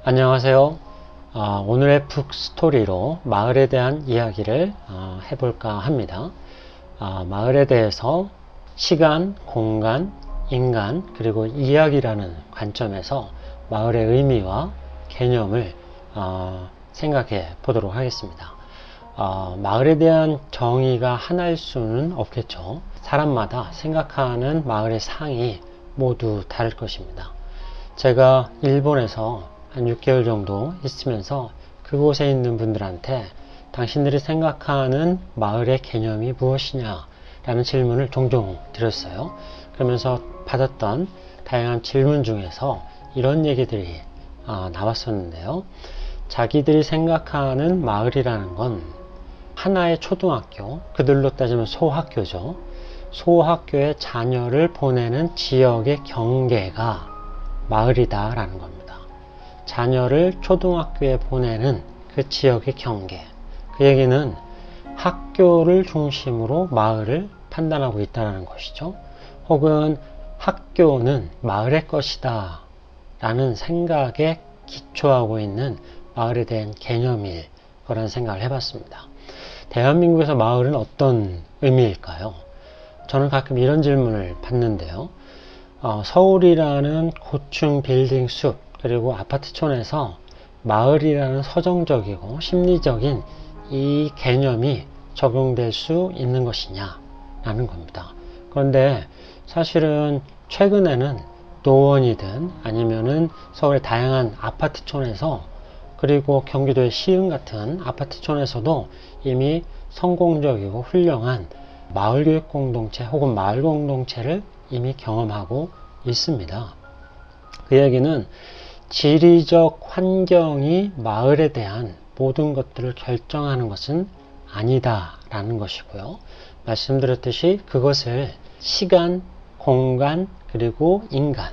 안녕하세요. 오늘의 북스토리로 마을에 대한 이야기를 해볼까 합니다. 마을에 대해서 시간, 공간, 인간, 그리고 이야기라는 관점에서 마을의 의미와 개념을 생각해 보도록 하겠습니다. 마을에 대한 정의가 하나일 수는 없겠죠. 사람마다 생각하는 마을의 상이 모두 다를 것입니다. 제가 일본에서 한 6개월 정도 있으면서 그곳에 있는 분들한테 당신들이 생각하는 마을의 개념이 무엇이냐 라는 질문을 종종 드렸어요. 그러면서 받았던 다양한 질문 중에서 이런 얘기들이 나왔었는데요. 자기들이 생각하는 마을이라는 건 하나의 초등학교, 그들로 따지면 소학교죠. 소학교에 자녀를 보내는 지역의 경계가 마을이다 라는 겁니다. 자녀를 초등학교에 보내는 그 지역의 경계, 그 얘기는 학교를 중심으로 마을을 판단하고 있다는 것이죠. 혹은 학교는 마을의 것이다 라는 생각에 기초하고 있는 마을에 대한 개념일 거라는 생각을 해봤습니다. 대한민국에서 마을은 어떤 의미일까요? 저는 가끔 이런 질문을 받는데요. 서울이라는 고층 빌딩 숲 그리고 아파트촌에서 마을이라는 서정적이고 심리적인 이 개념이 적용될 수 있는 것이냐 라는 겁니다. 그런데 사실은 최근에는 노원이든 아니면은 서울의 다양한 아파트촌에서 그리고 경기도의 시흥 같은 아파트촌에서도 이미 성공적이고 훌륭한 마을교육 공동체 혹은 마을 공동체를 이미 경험하고 있습니다. 그 얘기는 지리적 환경이 마을에 대한 모든 것들을 결정하는 것은 아니다 라는 것이고요. 말씀드렸듯이 그것을 시간, 공간, 그리고 인간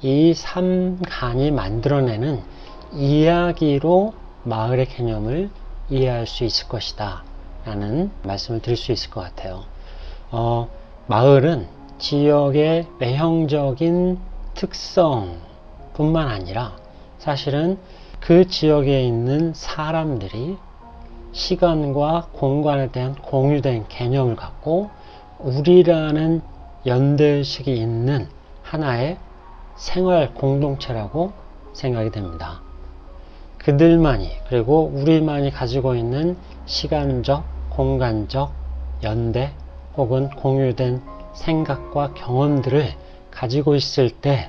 이 3간이 만들어내는 이야기로 마을의 개념을 이해할 수 있을 것이다 라는 말씀을 드릴 수 있을 것 같아요. 마을은 지역의 외형적인 특성 뿐만 아니라 사실은 그 지역에 있는 사람들이 시간과 공간에 대한 공유된 개념을 갖고 우리라는 연대의식이 있는 하나의 생활 공동체라고 생각이 됩니다. 그들만이 그리고 우리만이 가지고 있는 시간적, 공간적 연대 혹은 공유된 생각과 경험들을 가지고 있을 때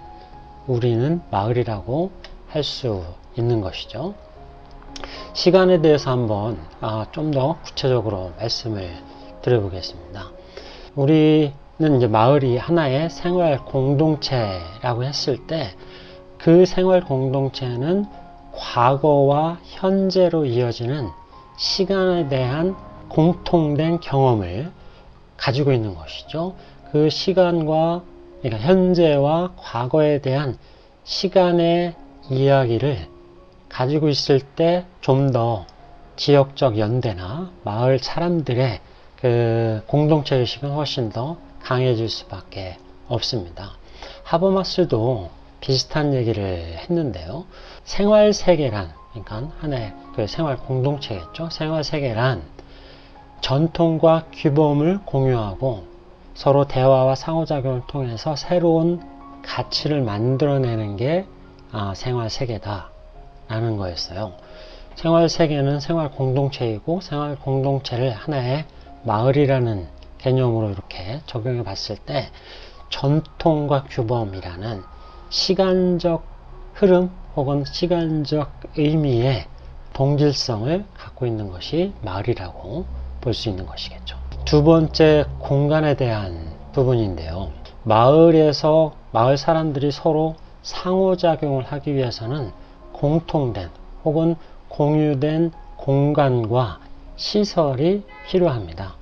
우리는 마을이라고 할 수 있는 것이죠. 시간에 대해서 한번 좀 더 구체적으로 말씀을 드려보겠습니다. 우리는 이제 마을이 하나의 생활 공동체라고 했을 때 그 생활 공동체는 과거와 현재로 이어지는 시간에 대한 공통된 경험을 가지고 있는 것이죠. 그 시간과 그러니까 현재와 과거에 대한 시간의 이야기를 가지고 있을 때 좀 더 지역적 연대나 마을 사람들의 그 공동체 의식은 훨씬 더 강해질 수밖에 없습니다. 하버마스도 비슷한 얘기를 했는데요. 생활 세계란, 그러니까 하나의 그 생활 공동체겠죠. 생활 세계란 전통과 규범을 공유하고 서로 대화와 상호작용을 통해서 새로운 가치를 만들어내는 게 생활 세계다 라는 거였어요. 생활 세계는 생활 공동체이고 생활 공동체를 하나의 마을이라는 개념으로 이렇게 적용해 봤을 때 전통과 규범이라는 시간적 흐름 혹은 시간적 의미의 동질성을 갖고 있는 것이 마을이라고 볼 수 있는 것이겠죠. 두 번째, 공간에 대한 부분인데요. 마을에서 마을 사람들이 서로 상호작용을 하기 위해서는 공통된 혹은 공유된 공간과 시설이 필요합니다.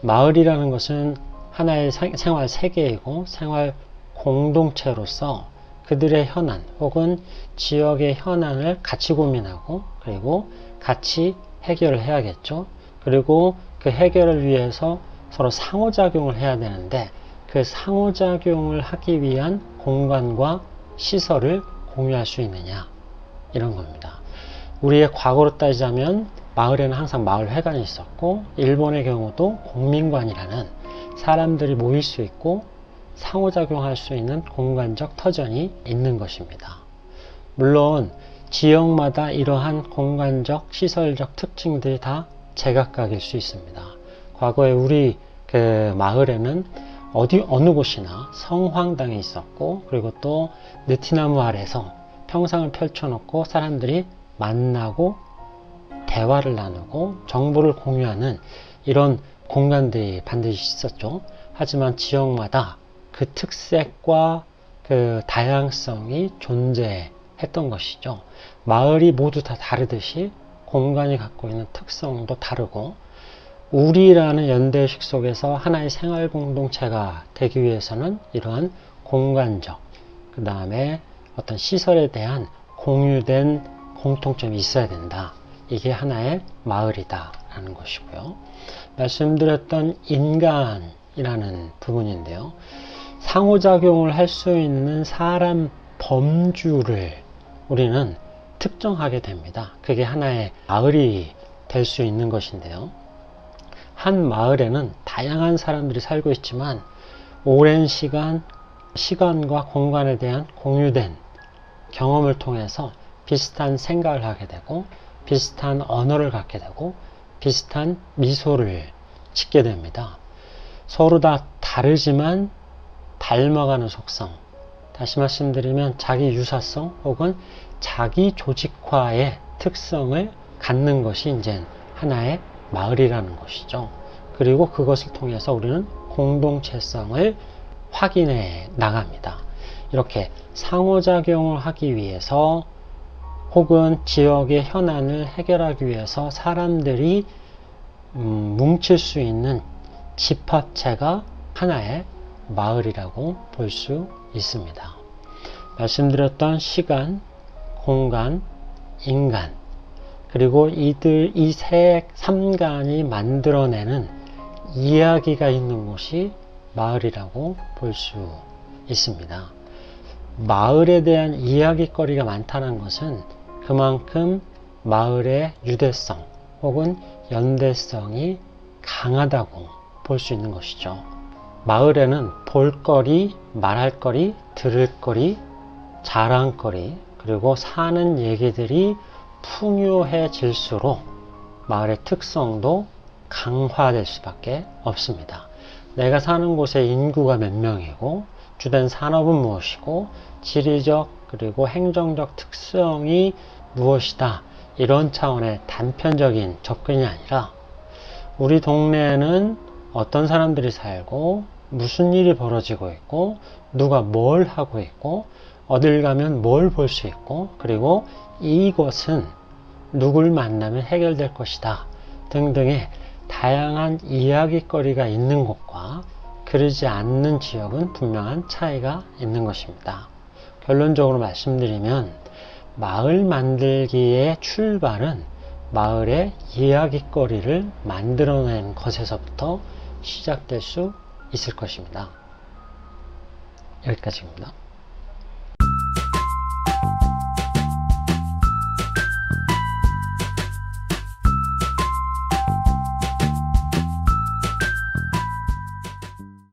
마을이라는 것은 하나의 생활 세계이고 생활 공동체로서 그들의 현안 혹은 지역의 현안을 같이 고민하고 그리고 같이 해결을 해야겠죠. 그리고 그 해결을 위해서 서로 상호작용을 해야 되는데 그 상호작용을 하기 위한 공간과 시설을 공유할 수 있느냐, 이런 겁니다. 우리의 과거로 따지자면 마을에는 항상 마을회관이 있었고, 일본의 경우도 공민관이라는 사람들이 모일 수 있고 상호작용할 수 있는 공간적 터전이 있는 것입니다. 물론 지역마다 이러한 공간적 시설적 특징들이 다 제각각일 수 있습니다. 과거에 우리 그 마을에는 어느 곳이나 성황당이 있었고, 그리고 또 느티나무 아래서 평상을 펼쳐놓고 사람들이 만나고 대화를 나누고 정보를 공유하는 이런 공간들이 반드시 있었죠. 하지만 지역마다 그 특색과 그 다양성이 존재했던 것이죠. 마을이 모두 다 다르듯이 공간이 갖고 있는 특성도 다르고, 우리라는 연대의식 속에서 하나의 생활 공동체가 되기 위해서는 이러한 공간적, 그 다음에 어떤 시설에 대한 공유된 공통점이 있어야 된다. 이게 하나의 마을이다 라는 것이고요. 말씀드렸던 인간이라는 부분인데요. 상호작용을 할 수 있는 사람 범주를 우리는 특정하게 됩니다. 그게 하나의 마을이 될 수 있는 것인데요. 한 마을에는 다양한 사람들이 살고 있지만 오랜 시간과 공간에 대한 공유된 경험을 통해서 비슷한 생각을 하게 되고, 비슷한 언어를 갖게 되고, 비슷한 미소를 짓게 됩니다. 서로 다 다르지만 닮아가는 속성, 다시 말씀드리면 자기 유사성 혹은 자기 조직화의 특성을 갖는 것이 이제 하나의 마을이라는 것이죠. 그리고 그것을 통해서 우리는 공동체성을 확인해 나갑니다. 이렇게 상호작용을 하기 위해서 혹은 지역의 현안을 해결하기 위해서 사람들이 뭉칠 수 있는 집합체가 하나의 마을이라고 볼 수 있습니다. 말씀드렸던 시간, 공간, 인간, 그리고 이 세 삼간이 만들어내는 이야기가 있는 곳이 마을이라고 볼 수 있습니다. 마을에 대한 이야기거리가 많다는 것은 그만큼 마을의 유대성 혹은 연대성이 강하다고 볼 수 있는 것이죠. 마을에는 볼거리, 말할거리, 들을거리, 자랑거리, 그리고 사는 얘기들이 풍요해질수록 마을의 특성도 강화될 수밖에 없습니다. 내가 사는 곳의 인구가 몇 명이고, 주된 산업은 무엇이고, 지리적 그리고 행정적 특성이 무엇이다, 이런 차원의 단편적인 접근이 아니라 우리 동네에는 어떤 사람들이 살고 무슨 일이 벌어지고 있고 누가 뭘 하고 있고 어딜 가면 뭘 볼 수 있고, 그리고 이것은 누굴 만나면 해결될 것이다 등등의 다양한 이야기거리가 있는 곳과 그러지 않는 지역은 분명한 차이가 있는 것입니다. 결론적으로 말씀드리면 마을 만들기의 출발은 마을의 이야기거리를 만들어낸 것에서부터 시작될 수 있을 것입니다. 여기까지입니다.